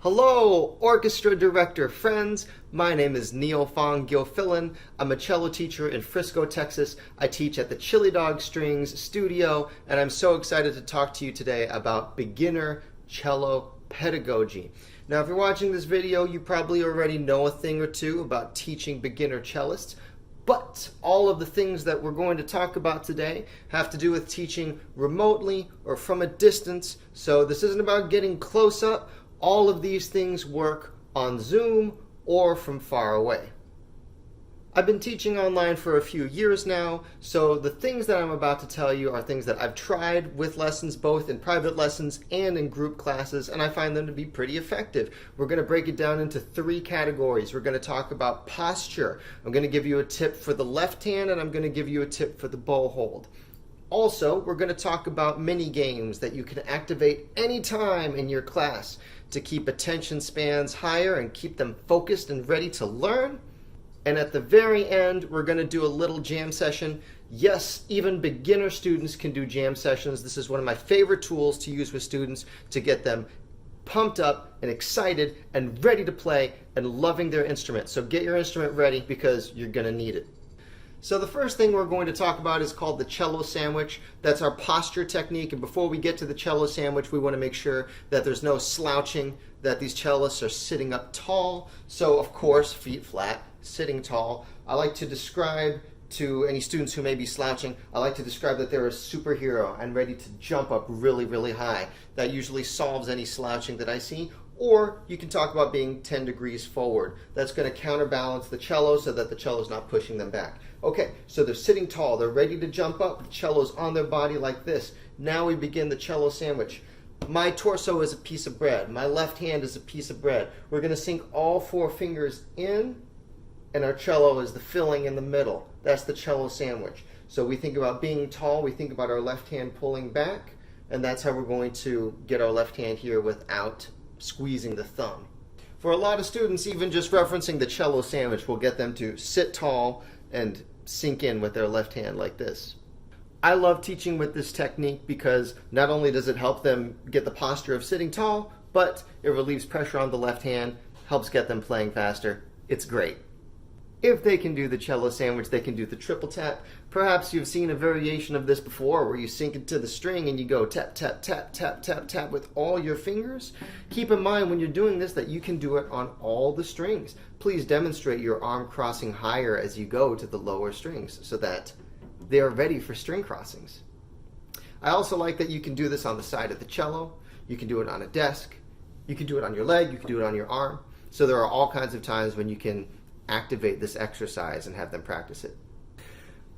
Hello, orchestra director friends. My name is Neil Fong Gilfillan. I'm a cello teacher in Frisco, Texas. I teach at the Chili Dog Strings studio, and I'm so excited to talk to you today about beginner cello pedagogy. Now, if you're watching this video, you probably already know a thing or two about teaching beginner cellists, but all of the things that we're going to talk about today have to do with teaching remotely or from a distance. So this isn't about getting close up. All of these things work on Zoom or from far away. I've been teaching online for a few years now, so the things that I'm about to tell you are things that I've tried with lessons, both in private lessons and in group classes, and I find them to be pretty effective. We're going to break it down into three categories. We're going to talk about posture. I'm going to give you a tip for the left hand, and I'm going to give you a tip for the bow hold. Also, we're going to talk about mini games that you can activate anytime in your class to keep attention spans higher and keep them focused and ready to learn. And at the very end, we're going to do a little jam session. Yes, even beginner students can do jam sessions. This is one of my favorite tools to use with students to get them pumped up and excited and ready to play and loving their instrument. So get your instrument ready because you're going to need it. So the first thing we're going to talk about is called the cello sandwich. That's our posture technique. And before we get to the cello sandwich, we want to make sure that there's no slouching, that these cellists are sitting up tall. So of course, feet flat, sitting tall. I like to describe to any students who may be slouching, I like to describe that they're a superhero and ready to jump up really, really high. That usually solves any slouching that I see. Or you can talk about being 10 degrees forward. That's going to counterbalance the cello so that the cello is not pushing them back. Okay, so they're sitting tall, they're ready to jump up, the cello's on their body like this. Now we begin the cello sandwich. My torso is a piece of bread, my left hand is a piece of bread. We're going to sink all four fingers in, and our cello is the filling in the middle. That's the cello sandwich. So we think about being tall, we think about our left hand pulling back, and that's how we're going to get our left hand here without squeezing the thumb. For a lot of students, even just referencing the cello sandwich will get them to sit tall and sink in with their left hand like this. I love teaching with this technique because not only does it help them get the posture of sitting tall, but it relieves pressure on the left hand, helps get them playing faster. It's great. If they can do the cello sandwich, they can do the triple tap. Perhaps you've seen a variation of this before where you sink into the string and you go tap, tap, tap, tap, tap, tap with all your fingers. Keep in mind when you're doing this that you can do it on all the strings. Please demonstrate your arm crossing higher as you go to the lower strings so that they are ready for string crossings. I also like that you can do this on the side of the cello. You can do it on a desk. You can do it on your leg. You can do it on your arm. So there are all kinds of times when you can activate this exercise and have them practice it.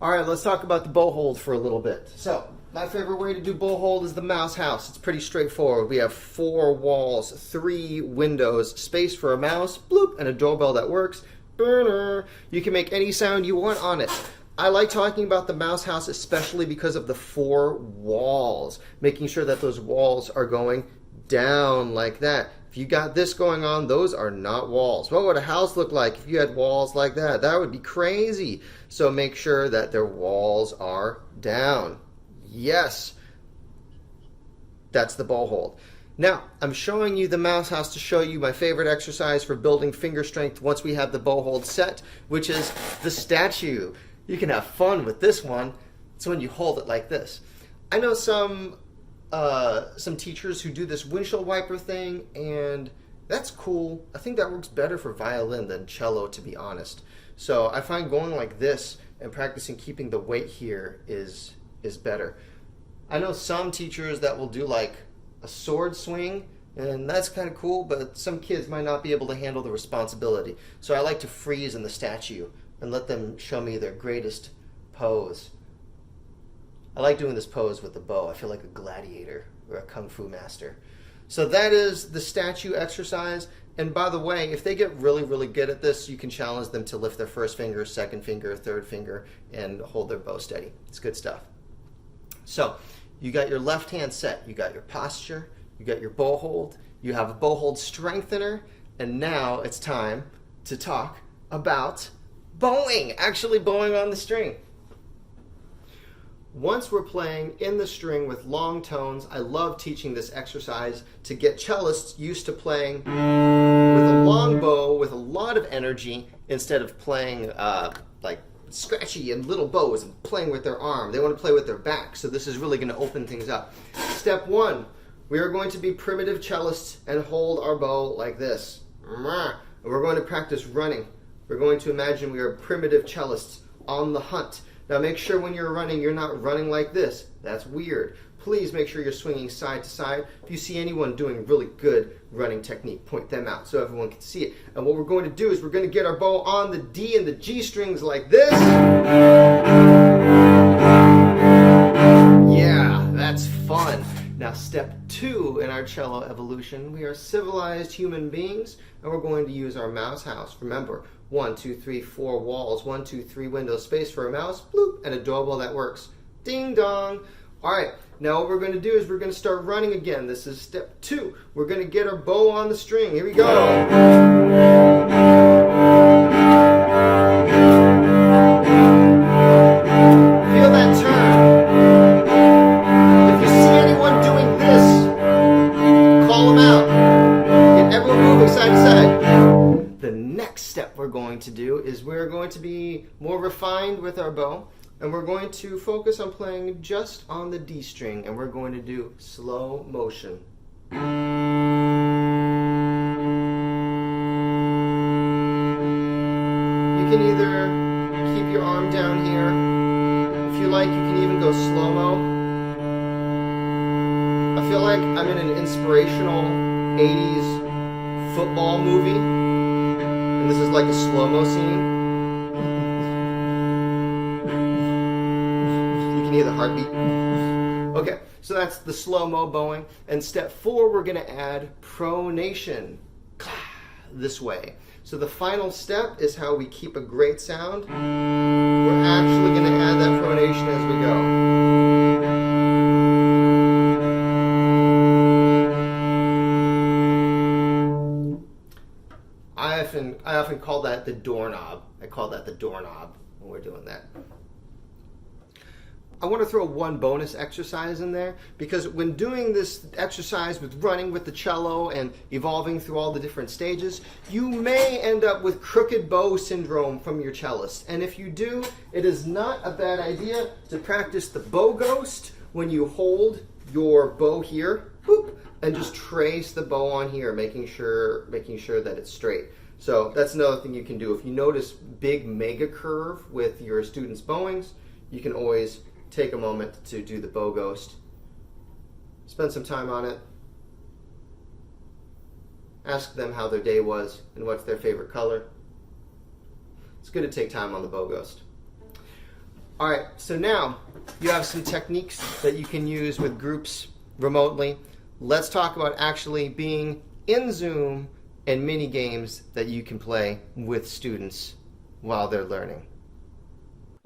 All right, let's talk about the bow hold for a little bit. So my favorite way to do bow hold is the mouse house. It's pretty straightforward. We have 4 walls, 3 windows, space for a mouse, bloop, and a doorbell that works. Burner. You can make any sound you want on it. I like talking about the mouse house especially because of the 4 walls, making sure that those walls are going down like that. If you got this going on, those are not walls. What would a house look like if you had walls like that? That would be crazy. So make sure that their walls are down. Yes, that's the bow hold. Now, I'm showing you the mouse house to show you my favorite exercise for building finger strength once we have the bow hold set, which is the statue. You can have fun with this one. It's when you hold it like this. I know some teachers who do this windshield wiper thing, and that's cool. I think that works better for violin than cello, to be honest. So I find going like this and practicing keeping the weight here is better. I know some teachers that will do like a sword swing, and that's kind of cool, but some kids might not be able to handle the responsibility. So I like to freeze in the statue and let them show me their greatest pose. I like doing this pose with the bow. I feel like a gladiator or a kung fu master. So that is the statue exercise. And by the way, if they get really, really good at this, you can challenge them to lift their first finger, second finger, third finger, and hold their bow steady. It's good stuff. So you got your left hand set, you got your posture, you got your bow hold, you have a bow hold strengthener, and now it's time to talk about bowing, actually bowing on the string. once we're playing in the string with long tones, I love teaching this exercise to get cellists used to playing with a long bow with a lot of energy instead of playing like scratchy and little bows and playing with their arm. They want to play with their back, so this is really going to open things up. Step one, we are going to be primitive cellists and hold our bow like this. We're going to practice running. We're going to imagine we are primitive cellists on the hunt. Now make sure when you're running, you're not running like this. That's weird. Please make sure you're swinging side to side. If you see anyone doing really good running technique, point them out so everyone can see it. And what we're going to do is we're going to get our bow on the D and the G strings like this. Yeah, that's fun. Now step two in our cello evolution, we are civilized human beings and we're going to use our mouse house. Remember, 1, 2, 3, 4 walls, 1, 2, 3 windows, space for a mouse, bloop, and a doorbell that works. Ding dong. All right, now what we're going to do is we're going to start running again. This is step two. We're going to get our bow on the string. Here we go. Feel that turn. If you see anyone doing this, call them out. Get everyone moving side to side. The next step we're going to do is we're going to be more refined with our bow, and we're going to focus on playing just on the D string, and we're going to do slow motion. You can either keep your arm down here. If you like, you can even go slow-mo. I feel like I'm in an inspirational 80s football movie. And this is like a slow-mo scene. You can hear the heartbeat. Okay, so that's the slow-mo bowing. And step four, we're going to add pronation. This way. So the final step is how we keep a great sound. We're actually going to add that pronation as we go. I often call that the doorknob. I call that the doorknob when we're doing that. I want to throw one bonus exercise in there because when doing this exercise with running with the cello and evolving through all the different stages, you may end up with crooked bow syndrome from your cellist. And if you do, it is not a bad idea to practice the bow ghost when you hold your bow here, boop, and just trace the bow on here, making sure that it's straight. So that's another thing you can do. If you notice big mega curve with your students' bowings, you can always take a moment to do the bow ghost. Spend some time on it. Ask them how their day was and what's their favorite color. It's good to take time on the bow ghost. All right, so now you have some techniques that you can use with groups remotely. Let's talk about actually being in Zoom and mini games that you can play with students while they're learning.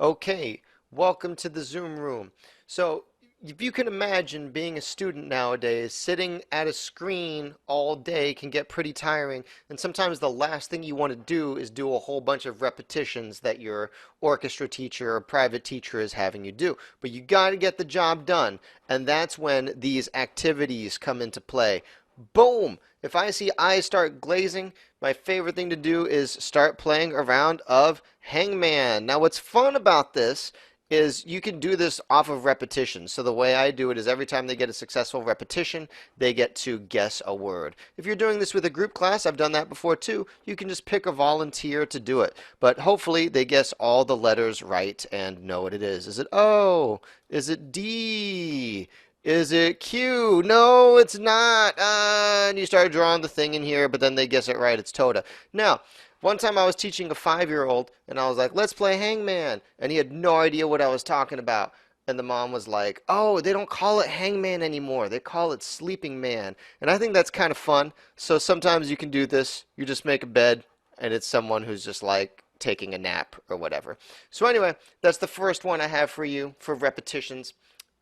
Okay, welcome to the Zoom room. So if you can imagine being a student nowadays, sitting at a screen all day can get pretty tiring, and sometimes the last thing you want to do is do a whole bunch of repetitions that your orchestra teacher or private teacher is having you do. But you got to get the job done, and that's when these activities come into play. Boom! If I see eyes start glazing, my favorite thing to do is start playing a round of Hangman. Now what's fun about this is you can do this off of repetition. So the way I do it is every time they get a successful repetition, they get to guess a word. If you're doing this with a group class, I've done that before too, you can just pick a volunteer to do it. But hopefully they guess all the letters right and know what it is. Is it O? Is it D? Is it Q? No, it's not. And you start drawing the thing in here, but then they guess it right. It's Toda. Now, one time I was teaching a 5-year-old, and I was like, let's play Hangman. And he had no idea what I was talking about. And the mom was like, oh, they don't call it Hangman anymore. They call it Sleeping Man. And I think that's kind of fun. So sometimes you can do this. You just make a bed, and it's someone who's just like taking a nap or whatever. So anyway, that's the first one I have for you for repetitions.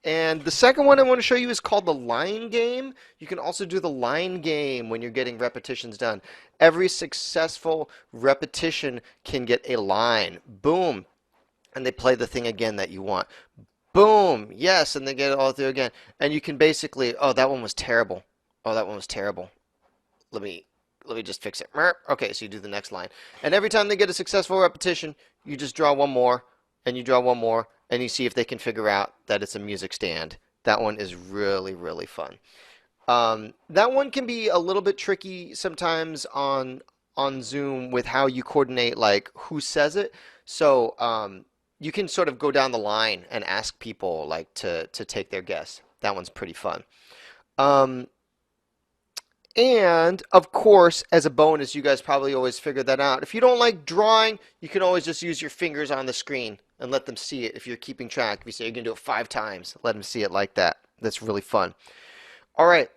And the second one I want to show you is called the line game. You can also do the line game when you're getting repetitions done. Every successful repetition can get a line. Boom. And they play the thing again that you want. Boom. Yes, and then get it all through again. And you can basically, oh, that one was terrible. Oh, that one was terrible. Let me let me just fix it. Okay, so you do the next line. And every time they get a successful repetition, you just draw one more and you draw one more and you see if they can figure out that it's a music stand. That one is really, really fun. That one can be a little bit tricky sometimes on Zoom with how you coordinate like who says it. So you can sort of go down the line and ask people like to take their guess. That one's pretty fun. Um, and of course, as a bonus, you guys probably always figure that out. If you don't like drawing, you can always just use your fingers on the screen and let them see it if you're keeping track. If you say you're going to do it 5 times, let them see it like that. That's really fun. All right.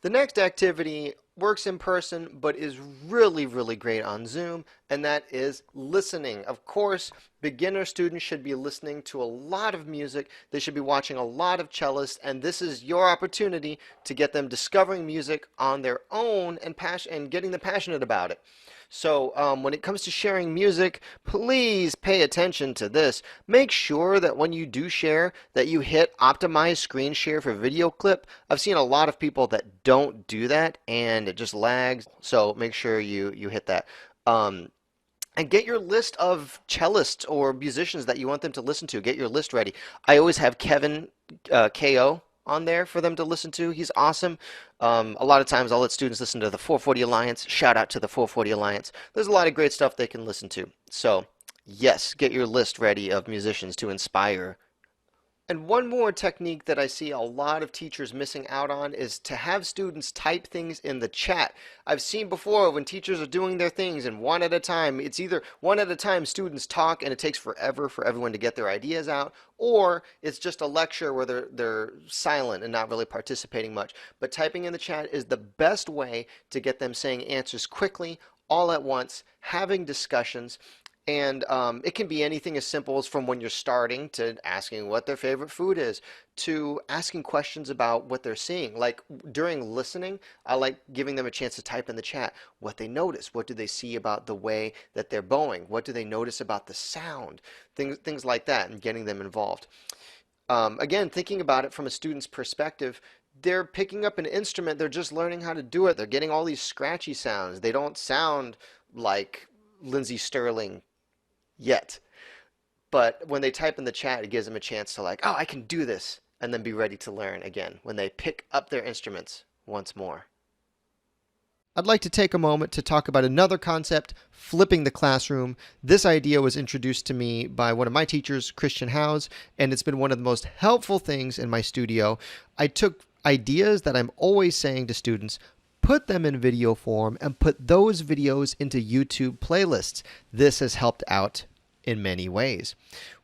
The next activity works in person but is really, really great on Zoom, and that is listening. Of course, beginner students should be listening to a lot of music. They should be watching a lot of cellists, and this is your opportunity to get them discovering music on their own and getting them passionate about it. So when it comes to sharing music, please pay attention to this. Make sure that when you do share that you hit optimize screen share for video clip. I've seen a lot of people that don't do that and it just lags. So make sure you hit that. And get your list of cellists or musicians that you want them to listen to. Get your list ready. I always have Kevin KO on there for them to listen to. He's awesome. A lot of times I'll let students listen to the 440 Alliance. Shout out to the 440 Alliance. There's a lot of great stuff they can listen to. So yes, get your list ready of musicians to inspire. And one more technique that I see a lot of teachers missing out on is to have students type things in the chat. I've seen before when teachers are doing their things and one at a time, it's either one at a time students talk and it takes forever for everyone to get their ideas out, or it's just a lecture where they're silent and not really participating much. But typing in the chat is the best way to get them saying answers quickly, all at once, having discussions. And it can be anything as simple as from when you're starting to asking what their favorite food is to asking questions about what they're seeing. Like during listening, I like giving them a chance to type in the chat what they notice. What do they see about the way that they're bowing? What do they notice about the sound? Things like that, and getting them involved. Again, thinking about it from a student's perspective, they're picking up an instrument. They're just learning how to do it. They're getting all these scratchy sounds. They don't sound like Lindsey Sterling yet. But when they type in the chat, it gives them a chance to like, oh, I can do this, and then be ready to learn again when they pick up their instruments once more. I'd like to take a moment to talk about another concept, flipping the classroom. This idea was introduced to me by one of my teachers, Christian Howes, and it's been one of the most helpful things in my studio. I took ideas that I'm always saying to students, put them in video form, and put those videos into YouTube playlists. This has helped out in many ways.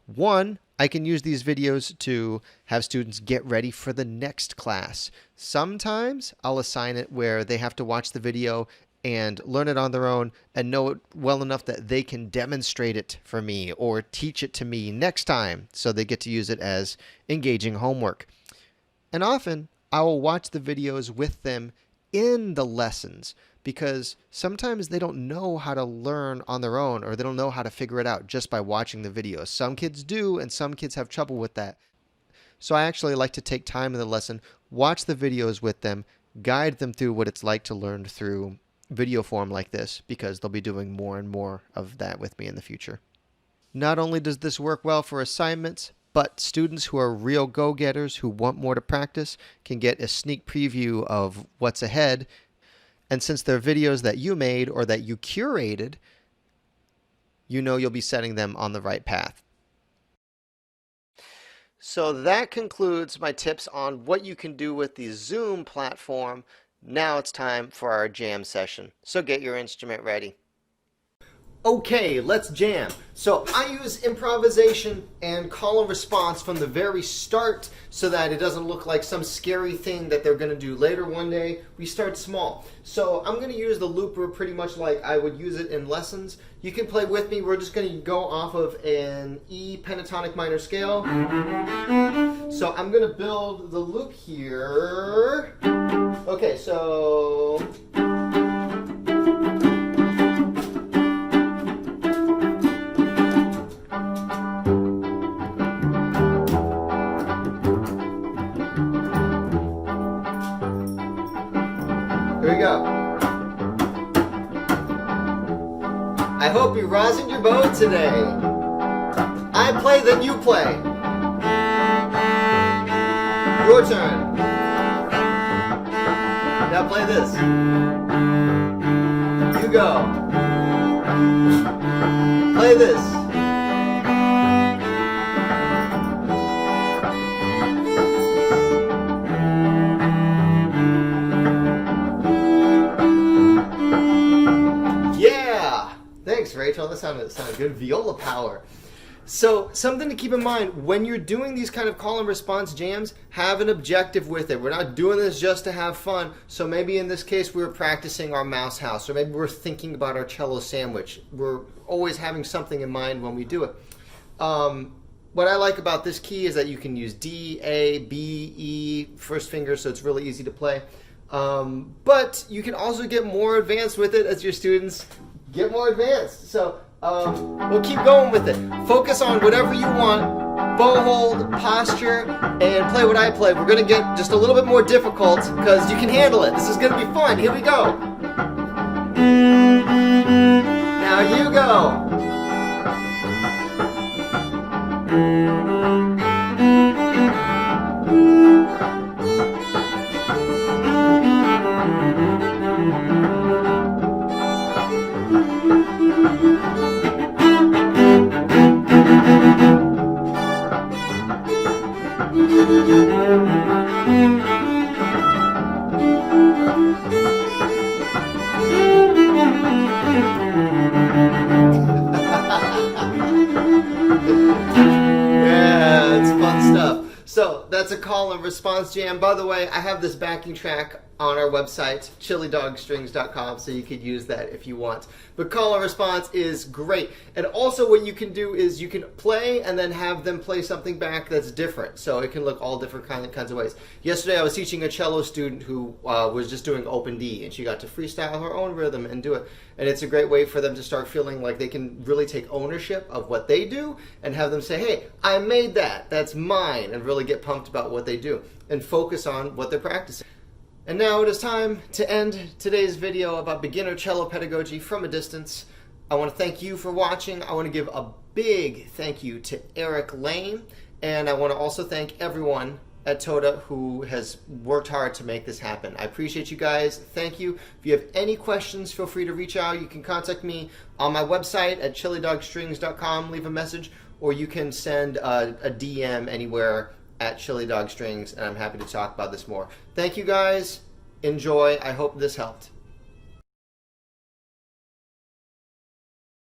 One, I can use these videos to have students get ready for the next class. Sometimes I'll assign it where they have to watch the video and learn it on their own and know it well enough that they can demonstrate it for me or teach it to me next time, so they get to use it as engaging homework. And often I will watch the videos with them in the lessons, because sometimes they don't know how to learn on their own, or they don't know how to figure it out just by watching the videos. Some kids do, and some kids have trouble with that. So I actually like to take time in the lesson, watch the videos with them, guide them through what it's like to learn through video form like this, because they'll be doing more and more of that with me in the future. Not only does this work well for assignments, but students who are real go-getters who want more to practice can get a sneak preview of what's ahead. And since they're videos that you made or that you curated, you know you'll be setting them on the right path. So that concludes my tips on what you can do with the Zoom platform. Now it's time for our jam session. So get your instrument ready. Okay, let's jam. So I use improvisation and call and response from the very start so that it doesn't look like some scary thing that they're going to do later one day. We start small. So I'm going to use the looper pretty much like I would use it in lessons. You can play with me. We're just going to go off of an E pentatonic minor scale. So I'm going to build the loop here. Okay, so... rosin your bow today. I play, then you play. Your turn. Now play this. You go. Play this. Yeah! Thanks, Rachel. That sounded good. Viola power. So something to keep in mind when you're doing these kind of call and response jams, have an objective with it. We're not doing this just to have fun. So maybe in this case we're practicing our mouse house, or maybe we're thinking about our cello sandwich. We're always having something in mind when we do it. What I like about this key is that you can use D, A, B, E, first finger, so it's really easy to play. But you can also get more advanced with it as your students get more advanced. So we'll keep going with it. Focus on whatever you want, bow hold, posture, and play what I play. We're going to get just a little bit more difficult because you can handle it. This is going to be fun. Here we go. Now you go. Yeah, it's fun stuff. So that's a call and response jam. By the way, I have this backing track on our website, chilidogstrings.com, so you could use that if you want. But call and response is great. And also what you can do is you can play and then have them play something back that's different. So it can look all different kinds of ways. Yesterday I was teaching a cello student who was just doing open D, and she got to freestyle her own rhythm and do it. And it's a great way for them to start feeling like they can really take ownership of what they do and have them say, hey, I made that, that's mine, and really get pumped about what they do and focus on what they're practicing. And now it is time to end today's video about beginner cello pedagogy from a distance. I want to thank you for watching. I want to give a big thank you to Eric Lane, and I want to also thank everyone at Toda who has worked hard to make this happen. I appreciate you guys. Thank you. If you have any questions, feel free to reach out. You can contact me on my website at chilidogstrings.com, leave a message, or you can send a DM anywhere at Chili Dog Strings, and I'm happy to talk about this more. Thank you guys. Enjoy. I hope this helped.